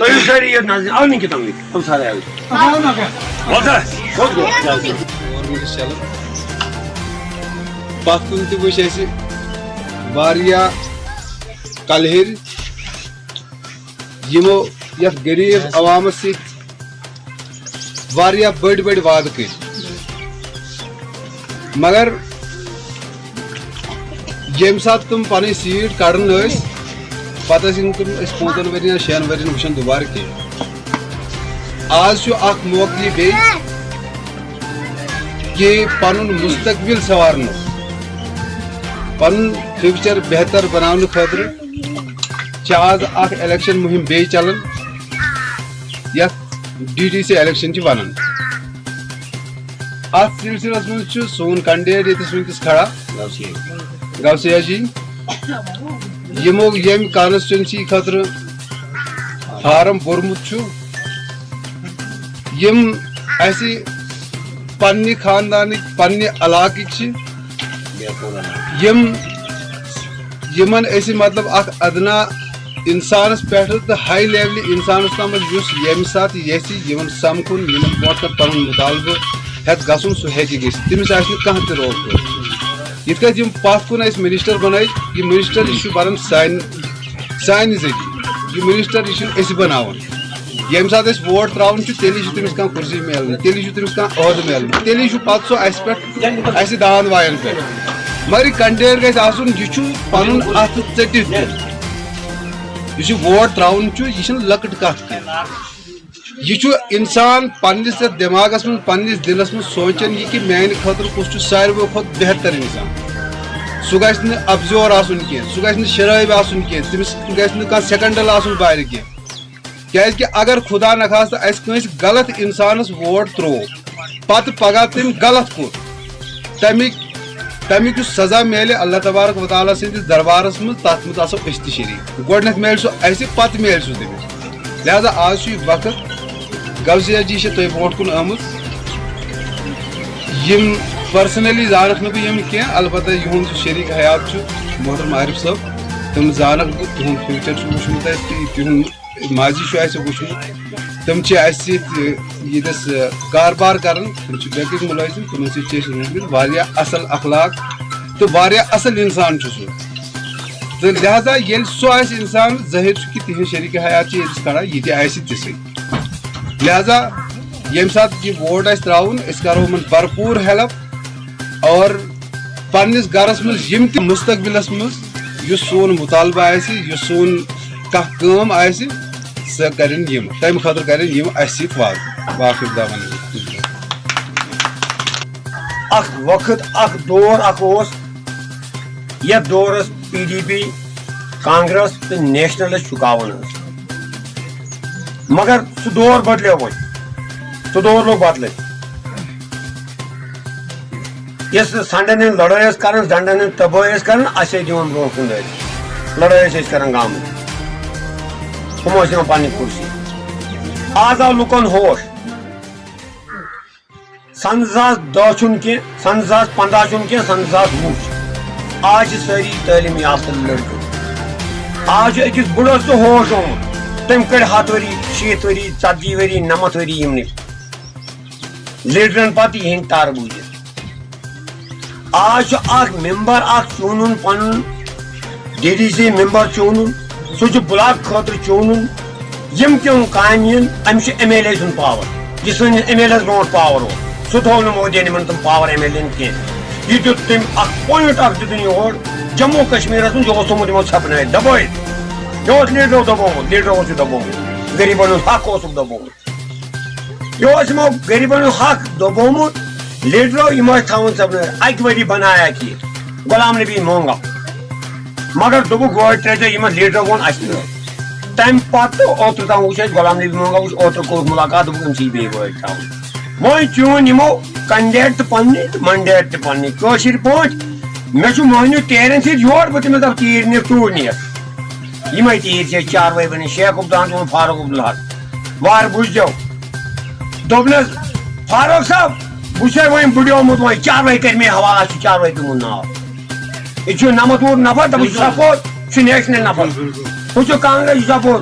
تو یہ ساری یہ نازل آؤ نہیں کہ تم سارے آئے ہوتا ہے خود کو چلو پتھ کن تہ وچھ اَسہِ واریاہ کلہر یمو یتھ غریب عوامس سۭتۍ واریاہ بٔڑۍ بٔڑۍ وعدٕ کٔرۍ مگر ییٚمہِ ساتہٕ تِم پنٕنۍ سیٖٹ کڑان ٲسۍ پتہٕ ٲسۍ نہٕ تِم أسۍ 5 ؤرین یا 6 ؤرین وٕچھان دُبارٕ کینٛہہ آز چھُ اکھ موقعہٕ یہِ بیٚیہِ کہ پنُن مستقبل سوارنُک پنُن فیوچر بہتر بناونہٕ خٲطرٕ چھِ آز اکھ الیکشن مہم بیٚیہِ چلان یتھ DDC الیکشن چھِ ونان اتھ سلسلس منٛز چھُ سون کنڈیڈیٹ ییٚتس وٕنکیٚس کھڑا غوثیہ جی یمو ییٚمہِ کانسٹچوینسی خٲطرٕ فارم بوٚرمُت چھُ یِم اَسہِ پننہِ خاندانٕکۍ پننہِ علاقٕکۍ چھِ یمن أسۍ مطلب اکھ ادنا انسانس پٮ۪ٹھٕ تہٕ ہاے لیولہِ انسانس تامتھ یُس ییٚمہِ ساتہٕ یژھِ یِمن سمکھُن یِمن برونٛٹھ پنُن مُطالبہٕ ہٮ۪تھ گژھُن سُہ ہٮ۪کہِ گٔژھِتھ تٔمِس آسہِ نہٕ کانٛہہ تہِ روک ٹوک یِتھ کٲٹھۍ یِم پتھ کُن اَسہِ منسٹر بنٲے یہِ منسٹر یہِ چھُ بنان سانہِ ذٔریعہٕ یہِ منسٹر یہِ چھِنہٕ أسۍ بناوان ییٚمہِ ساتہٕ أسۍ ووٹ تراوان چھُ تیٚلی چھُ تٔمِس کانٛہہ کُرسی میلان تیٚلی چھُ تٔمِس کانٛہہ عہدٕ میلان تیٚلی چھُ پتہٕ سُہ اَسہِ پٮ۪ٹھ اَسہِ داند وایَن پٮ۪ٹھ مگر یہِ کنڈیڈیٹ گژھِ آسُن یہِ چھُ پنُن اتھٕ ژٔٹِتھ دیُن یُس یہِ ووٹ تراوُن چھُ یہِ چھنہٕ لۄکٕٹ کتھ کینٛہہ یہ انسان پنس دماغس من پنس دلس من سوچان یہ کہ میانہ خاطر کس ساروی کھت بہتر انسان سہ گھس نا ابزور آسن کی سہ گھس نا شراب آسن کی تمس گھس نا کھانا سیکنڈل آسن بارِ کی کیاز کہ اگر خدا نخواستہ اس کنس غلط انسانس ووٹ ترو پتہ پگہ تم غلط کور تمیک سزا میلے اللہ تبارک و تعالیٰ سندس دربارس من تر مز آسو اس تہ شریک گۄڈنیتھ میل سہ اسہ پتہ میل سہ تمس لہذا آج یہ وقت غوثیہ جی تھی برونٹ کن آمت یم پرسنلی زانک نہ بہٕ کی البتہ یہد شریک حیات محترم عارف صٲب تم زانک بہٕ تہد فیوچر وچھمت تہد ماضی اس وچھمت تم یتس کاربار کران تم بیکس ملازم تمن سی روٗدمٕتۍ واریاہ اصل اخلاق تو واریاہ اصل انسان سہ تو لہذا ییٚلہِ سُہ آسہِ انسان ظٲہر چھُ کہ تہنٛد شریک حیات ییٚتس کھڑا یہ تہِ آسہِ تِژھٕے لہذا ییٚمہِ ساتہٕ یہ ووٹ آسہِ تراوُن أسۍ کرو یِمن بھرپوٗر ہیلپ اور پننس گرس منٛز یِم تہِ مستقبلس منٛز یُس سون مطالبہ آسہِ یُس سون کانٛہہ کٲم آسہِ سۄ کرن یِم تمہِ خٲطرٕ کرن یِم اسہِ سۭتۍ وعدٕ باقٕے دعوان اکھ وقت اکھ دور اکھ اوس یتھ دورس PDP کانگریس تو نیشنلس چُکاوان مگر سہ دور بدلیو وۄنۍ سہ دور لوگ بدل یس سنڈن ہند لڑٲے کران زنڈن ہند تبٲہی کران اس دِوان برونٛہہ کُن دٲرِتھ لڑٲے کران گامن ہم دِوان پننہِ کُرسی آز آو لُکن ہوش سن 2010 چھُنہٕ کینٛہہ سن 2015 چھُنہٕ کینٛہہ سن 2020 آج چھِ سٲری تعلیٖم یافتہٕ لڑکہٕ آج چھُ أکِس بُڑس تہِ ہوش آمُت تٔمۍ کٔڑۍ 100 ؤری 60 ؤری 40 ؤری 90 ؤری یِمنٕے لیڈرن پتہٕ یِہنٛدۍ تارٕ بوٗزِتھ آج چھُ اکھ ممبر اکھ چُنُن پنُن DDC ممبر چُنُن سُہ چھُ بلاک خٲطرٕ چُنُن یِم تِم کامہِ یِن أمِس چھُ MLA سُنٛد پاور یہِ سٲنِس MLA یس برونٛٹھ پاور اوس سُہ تھوٚو نہٕ مودیَن یِمن تِم پاور MLA ین کینٛہہ یہ دیُت تٔمۍ اکھ پویِنٹ اکھ دِتُن یور جموں کشمیرس منٛز یہِ اوس تھوٚومُت یِمو ژھپنٲیِتھ دبٲیِتھ یہ اوس لیڈرو دبومُت لیڈرو اوس یہِ دبومُت غریبن ہُنٛد حق اوسُکھ دبومُت یہ اوس یِمو غریبن ہُنٛد حق دبومُت لیڈرو یِم ٲسۍ تھاوان ژھپنٲیِتھ اکہِ ؤری بنایا کینٛہہ غلام نبی مونگا مگر دوٚپُکھ گۄڈٕ ترٛٲیزیو یِمن لیڈرو ووٚن اسہِ نہٕ تمہِ پتہٕ اوترٕ تام وٕچھ اسہِ غلام نبی مونگا وٕچھ اوترٕ کوٚرُکھ مُلاقات دوٚپُکھ أمۍ بیٚیہِ وٲرۍ تھاوُن وۄنۍ چون یِمو کنڈیٹ تہِ پننہِ تہٕ منڈیٹ تہِ پننہِ کٲشِر پٲٹھۍ مےٚ چھُ مٔہنیوٗ تیرٮ۪ن سۭتۍ یور بہٕ تٔمِس دپ تیٖر نِکھ توٗرۍ نِیَکھ یِمے تیٖر چھِ أسۍ چاروٲے بنٲوِتھ شیخ عبدالن ووٚن فاروق عبدالحق وارٕ بوٗززیو دوٚپنس فاروق صٲب بہٕ چھُسے وۄنۍ بُڈیومُت وۄنۍ چاروٲے کٔرۍ مےٚ حوالہٕ اَسہِ چھُ چاروٲے پیوٚمُت ناو یہِ چھُ نمتھ وُہُر نفر دپان یہِ چھُ سپوز یہِ چھُ نیشنل نفر ہُہ چھُ کانگریس یہِ چھُ سپوز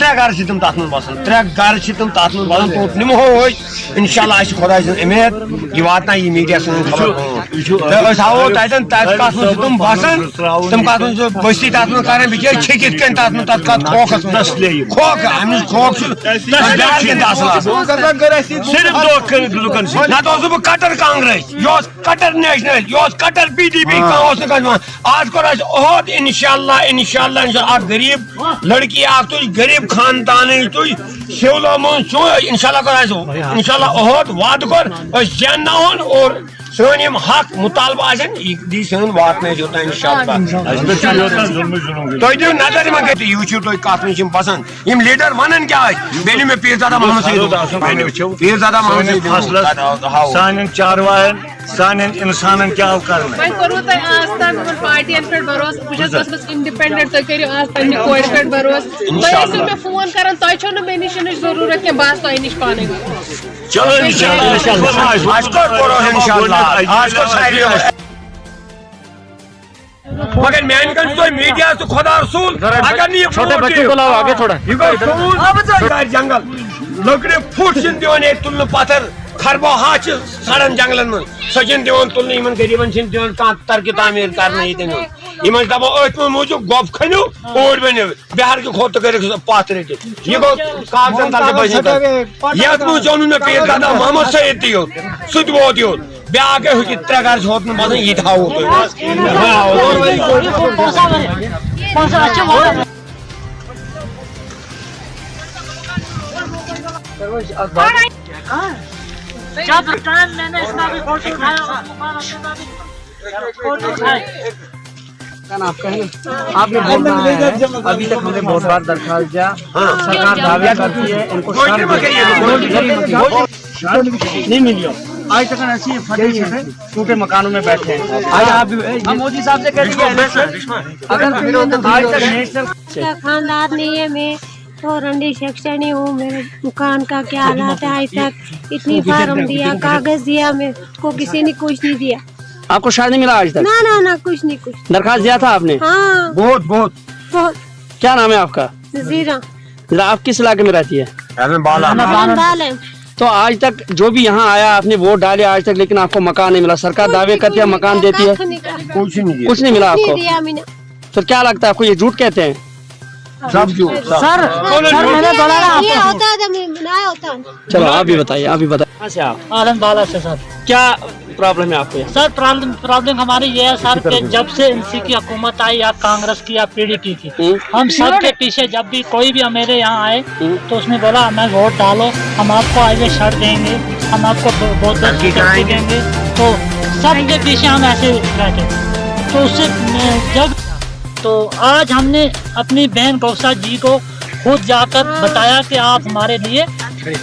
3 گر تم تر بسان 3 گر تم تر بسان توت نمو انشاءاللہ خدا سن امید یہ واتن یہ میڈیا سن خبر ہاو تتن تت کت تم بسان تم کت بستی تر کر بچار چھکت کن تر کھوکھس کھوکھ امس کھوکھ صرف لکن نت بہ کٹر کانگریس یہ کٹر نیشنل یہ کٹر PDP آج کور عہد انشاءاللہ اخ غریب لڑکی اخ تھی غریب خاندان تھی سولو من انشاءاللہ کور انشاءاللہ عہد وعد کور زینون اور سن حق مطالبہ آن یہ دی سن واتن یوتان انشاءاللہ تھی دیو نظر من گئی یہ وچو تھی کت من بسان یم لیڈر ونان کیا بیلی میں پیرزادہ محمد سعید پیرزادہ محمد سعید سان چاروائن سان انسانن کیا کرنا کرو تھی آج تک پارٹین پہ بھروسہ بہت انڈپینڈنٹ تھی کرو آج پنہ کور پہ بھروسہ تھی مے فون کران تھی چھو مے نش ضرورت کی بس تھی نش پانے چلو مگر میان کن میڈیا تو خدا رسول اگر نہیں چھوٹے بچوں کو لاؤ آگے تھوڑا جنگل لکڑے پھٹ چھ دون تلن پتھر خربو ہا سڑان جنگلن من سو دون تلن ان غریبن دون ترقی تعمیر کرنا یہ دن دپو ات موجود گوپ کھنو اوڑ بنو بہار کے کھوت کر پتھ رٹ یہ گو کاغذن تل بچت یت موجود اون مے پیر دادا محمد سعید تہ یوت سہ ووت یوت بیاکھ گئی ہُہ 3 گر ہوت بسان یہ تھاو جب ٹائم میں نے اس کا بھی فوٹو اٹھایا آپ نے بولنا ہے ابھی تک ہم نے بہت بار درخواست دیا سرکار دعویٰ کرتی ہے ان کو نہیں ملی آج تک ایسی فٹے ٹوٹے مکانوں میں بیٹھے ہیں آج آپ مودی صاحب سے کہتے ہیں اگر آج تک نیشنل خاندان نہیں ہے میں رنڈی سیکشن ہوں میرے مکان کا کیا حالات ہے آج تک اتنی فارم دیا کاغذ دیا میں کو کسی نے کچھ نہیں دیا آپ کو شاید نہیں ملا آج تک نہ کچھ نہیں کچھ درخواست دیا تھا آپ نے ہاں بہت کیا نام ہے آپ کا نذیرہ آپ کس علاقے میں رہتی ہے تو آج تک جو بھی یہاں آیا آپ نے ووٹ ڈالے آج تک لیکن آپ کو مکان نہیں ملا سرکار دعوے کرتی ہے مکان دیتی ہے کچھ نہیں ملا آپ کو تو کیا لگتا ہے آپ کو یہ جھوٹ کہتے ہیں سر میں نے بولا نا چلو آپ بھی بتائیے آلم بالا سے سر کیا پرابلم ہے آپ کو سر پرابلم ہماری یہ ہے سر کہ جب سے ان سی کی حکومت آئی یا کانگریس کی یا PDP کی ہم سب کے پیچھے جب بھی کوئی بھی میرے یہاں آئے تو اس نے بولا ہمیں ووٹ ڈالو ہم آپ کو آگے شر دیں گے ہم آپ کو بہت دیں گے تو سب کے پیچھے ہم ایسے بیٹھے تو اس سے جب تو آج ہم نے اپنی بہن کوثر جی کو خود جا کر بتایا کہ آپ ہمارے لیے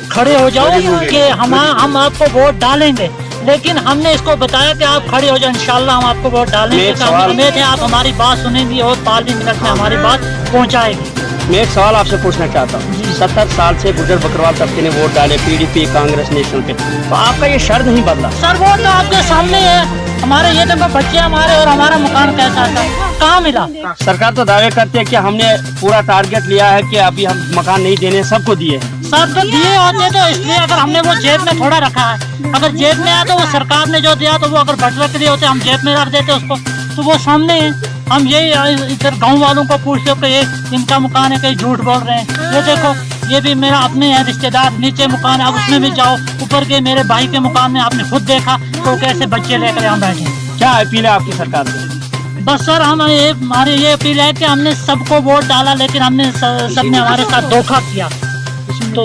کھڑے ہو جاؤ کہ ہم آپ کو ووٹ ڈالیں گے لیکن ہم نے اس کو بتایا کہ آپ کھڑے ہو جائیں انشاءاللہ ہم آپ کو ووٹ ڈالیں گے امید ہے آپ ہماری بات سنیں گی اور پارلیمنٹ میں ہماری بات پہنچائے گی میں ایک سوال آپ سے پوچھنا چاہتا ہوں 70 سال سے گجر بکروال طبقے نے ووٹ ڈالے PDP کانگریس نیشنل پہ تو آپ کا یہ شرط نہیں بدلا سر وہ تو آپ کے سامنے ہے ہمارے یہ دیکھو بچے ہمارے اور ہمارا مکان کیسا تھا کہاں ملا سرکار تو دعوے کرتی ہے کہ ہم نے پورا ٹارگیٹ لیا ہے کہ ابھی ہم مکان نہیں دینے سب کو دیے سر تو دیے ہوتے تو اس لیے اگر ہم نے وہ جیب میں تھوڑا رکھا ہے اگر جیب میں آیا تو وہ سرکار نے جو دیا تو وہ اگر بٹوے کے لیے ہوتے ہم جیب میں رکھ دیتے اس کو تو وہ سامنے ہے ہم یہی ادھر گاؤں والوں کو پوچھتے کہ یہ ان کا مکان ہے کہیں جھوٹ بول رہے ہیں یہ دیکھو یہ بھی میرا اپنے ہیں رشتے دار نیچے مکان ہے اب اس میں بھی جاؤ اوپر کے میرے بھائی کے مکان میں آپ نے خود دیکھا تو کیسے بچے لے کر یہاں بیٹھے کیا اپیل ہے آپ کی سرکار سے بس سر ہماری یہ اپیل ہے کہ ہم نے سب کو ووٹ ڈالا لیکن ہم نے سب نے ہمارے ساتھ دھوکہ کیا تو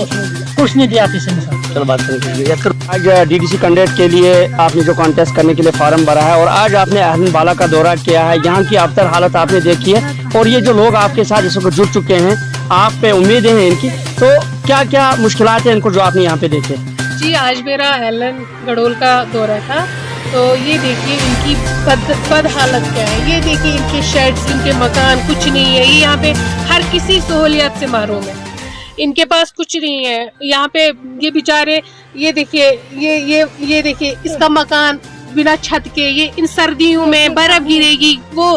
کچھ نہیں دیا کسی نے چلو بات کریں آج DDC کینڈیڈیٹ کے لیے آپ نے جو کانٹیسٹ کرنے کے لیے فارم بھرا ہے اور آج آپ نے اہلن بالا کا دورہ کیا ہے یہاں کی ابتر حالت آپ نے دیکھی ہے اور یہ جو لوگ آپ کے ساتھ اس وقت جڑ چکے ہیں آپ پہ امیدیں ہیں ان کی تو کیا کیا مشکلات ہیں ان کو جو آپ نے یہاں پہ دیکھے جی آج میرا اہلن گڑول کا دورہ تھا تو یہ دیکھیے ان کی بد حالت کیا ہے یہ دیکھیے ان کے شیڈز ان کے مکان کچھ نہیں ہے یہ یہاں پہ ہر کسی سہولیات سے محروم ہے ان کے پاس کچھ نہیں ہے یہاں پہ یہ بیچارے یہ دیکھیے یہ دیکھیے اس کا مکان بنا چھت کے یہ ان سردیوں میں برف گرے گی وہ